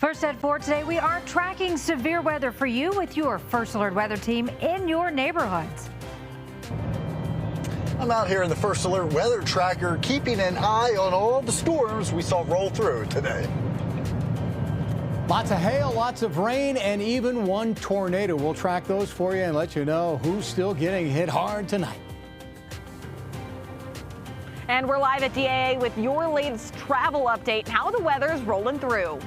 First at 4 today, we are tracking severe weather for you with your First Alert Weather team in your neighborhoods. I'm out here in the First Alert Weather Tracker, keeping an eye on all the storms we saw roll through today. Lots of hail, lots of rain, and even one tornado. We'll track those for you and let you know who's still getting hit hard tonight. And we're live at DAA with your latest travel update and how the weather's rolling through.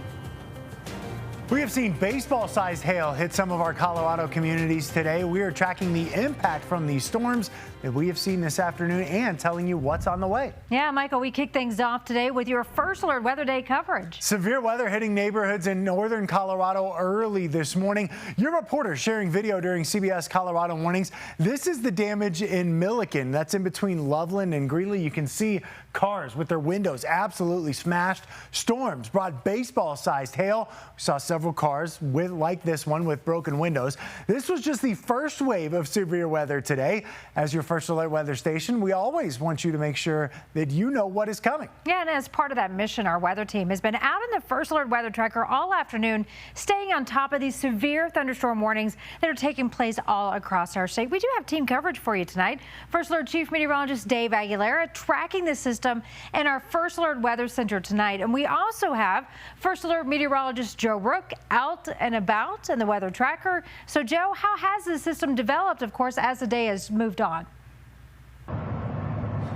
We have seen baseball-sized hail hit some of our Colorado communities today. We are tracking the impact from these storms that we have seen this afternoon and telling you what's on the way. Yeah, Michael, we kick things off today with your First Alert Weather Day coverage. Severe weather hitting neighborhoods in northern Colorado early this morning. Your reporter sharing video during CBS Colorado Mornings. This is the damage in Milliken. That's in between Loveland and Greeley. You can see cars with their windows absolutely smashed. Storms brought baseball-sized hail. We saw several cars like this one with broken windows. This was just the first wave of severe weather today. As your First Alert Weather station, we always want you to make sure that you know what is coming. Yeah, and as part of that mission, our weather team has been out in the First Alert Weather Tracker all afternoon, staying on top of these severe thunderstorm warnings that are taking place all across our state. We do have team coverage for you tonight. First Alert Chief Meteorologist Dave Aguilera tracking the system in our First Alert Weather Center tonight. And we also have First Alert Meteorologist Joe Rook out and about in the Weather Tracker. So, Joe, how has the system developed, of course, as the day has moved on?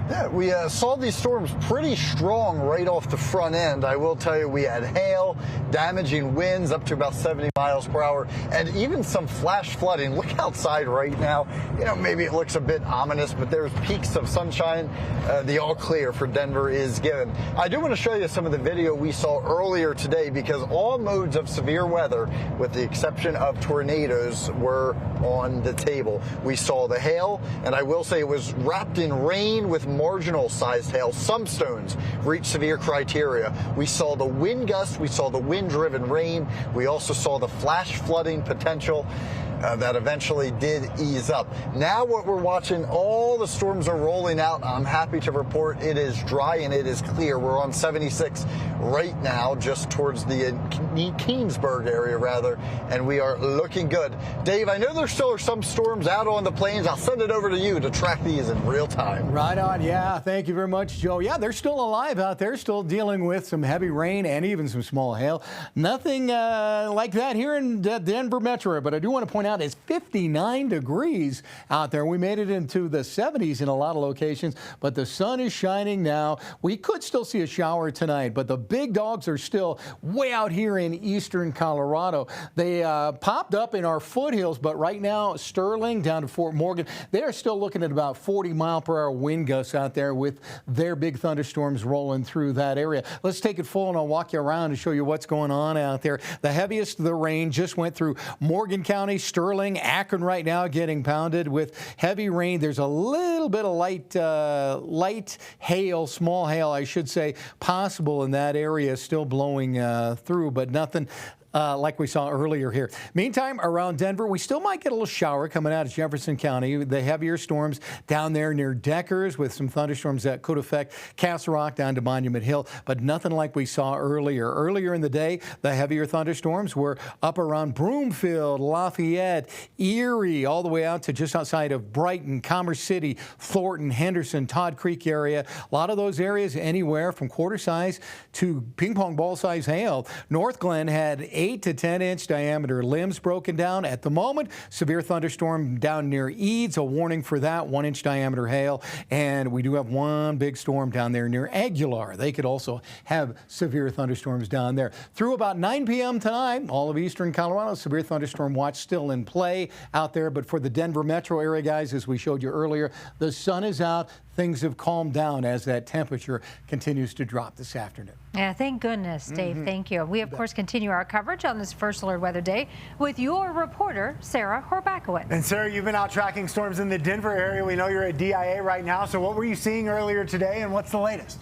Yeah, we saw these storms pretty strong right off the front end. I will tell you, we had hail, damaging winds up to about 70 miles per hour, and even some flash flooding. Look outside right now. You know, maybe it looks a bit ominous, but there's peaks of sunshine. The all clear for Denver is given. I do want to show you some of the video we saw earlier today because all modes of severe weather, with the exception of tornadoes, were on the table. We saw the hail, and I will say it was wrapped in rain with marginal sized hail. Some stones reached severe criteria. We saw the wind gusts, we saw the wind driven rain, we also saw the flash flooding potential. That eventually did ease up. Now what we're watching, all the storms are rolling out. I'm happy to report it is dry and it is clear. We're on 76 right now, just towards the Keensburg area, rather, and we are looking good. Dave, I know there still are some storms out on the plains. I'll send it over to you to track these in real time. Right on. Yeah, thank you very much, Joe. Yeah, they're still alive out there, still dealing with some heavy rain and even some small hail. Nothing like that here in the Denver metro area, but I do want to point out it's 59 degrees out there. We made it into the 70s in a lot of locations, but the sun is shining now. We could still see a shower tonight, but the big dogs are still way out here in eastern Colorado. They popped up in our foothills, but right now, Sterling down to Fort Morgan, they are still looking at about 40-mile-per-hour wind gusts out there with their big thunderstorms rolling through that area. Let's take it full, and I'll walk you around and show you what's going on out there. The heaviest of the rain just went through Morgan County, Sterling, Akron right now getting pounded with heavy rain. There's a little bit of light hail, small hail, I should say, possible in that area, still blowing through, but nothing like we saw earlier here. Meantime, around Denver, we still might get a little shower coming out of Jefferson County. The heavier storms down there near Deckers with some thunderstorms that could affect Castle Rock down to Monument Hill, but nothing like we saw earlier. Earlier in the day, the heavier thunderstorms were up around Broomfield, Lafayette, Erie, all the way out to just outside of Brighton, Commerce City, Thornton, Henderson, Todd Creek area. A lot of those areas anywhere from quarter size to ping pong ball size hail. North Glen had 8 to 10 inch diameter limbs broken down. At the moment, severe thunderstorm down near Eads, a warning for that, 1 inch diameter hail. And we do have one big storm down there near Aguilar. They could also have severe thunderstorms down there. Through about 9 p.m. tonight, all of eastern Colorado, severe thunderstorm watch still in play out there. But for the Denver metro area, guys, as we showed you earlier, the sun is out. Things have calmed down as that temperature continues to drop this afternoon. Yeah, thank goodness, Dave. Thank you. We, of course, continue our coverage on this First Alert Weather Day with your reporter, Sarah Horbakowitz. And Sarah, you've been out tracking storms in the Denver area. We know you're at DIA right now. So what were you seeing earlier today and what's the latest?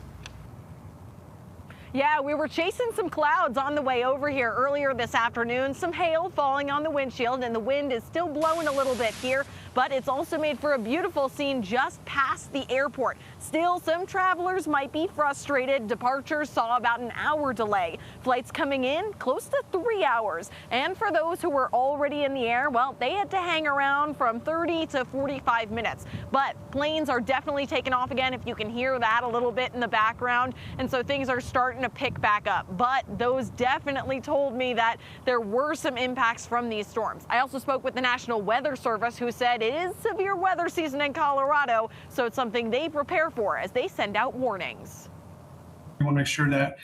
Yeah, we were chasing some clouds on the way over here earlier this afternoon. Some hail falling on the windshield, and the wind is still blowing a little bit here, but it's also made for a beautiful scene just past the airport. Still, some travelers might be frustrated. Departures saw about an hour delay. Flights coming in close to 3 hours. And for those who were already in the air, well, they had to hang around from 30 to 45 minutes. But planes are definitely taking off again, if you can hear that a little bit in the background. And so things are starting to pick back up. But those definitely told me that there were some impacts from these storms. I also spoke with the National Weather Service, who said it is severe weather season in Colorado, so it's something they prepare for as they send out warnings. We want to make sure that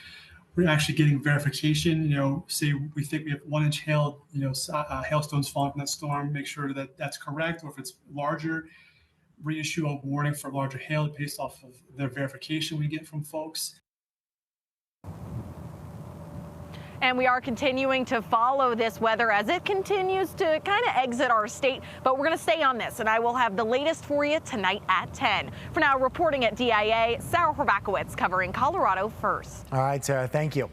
we're actually getting verification. Say we think we have 1 inch hail, hailstones falling from that storm, make sure that that's correct, or if it's larger, reissue a warning for larger hail based off of the verification we get from folks. And we are continuing to follow this weather as it continues to kind of exit our state. But we're going to stay on this, and I will have the latest for you tonight at 10. For now, reporting at DIA, Sarah Horbakowitz covering Colorado First. All right, Sarah, thank you.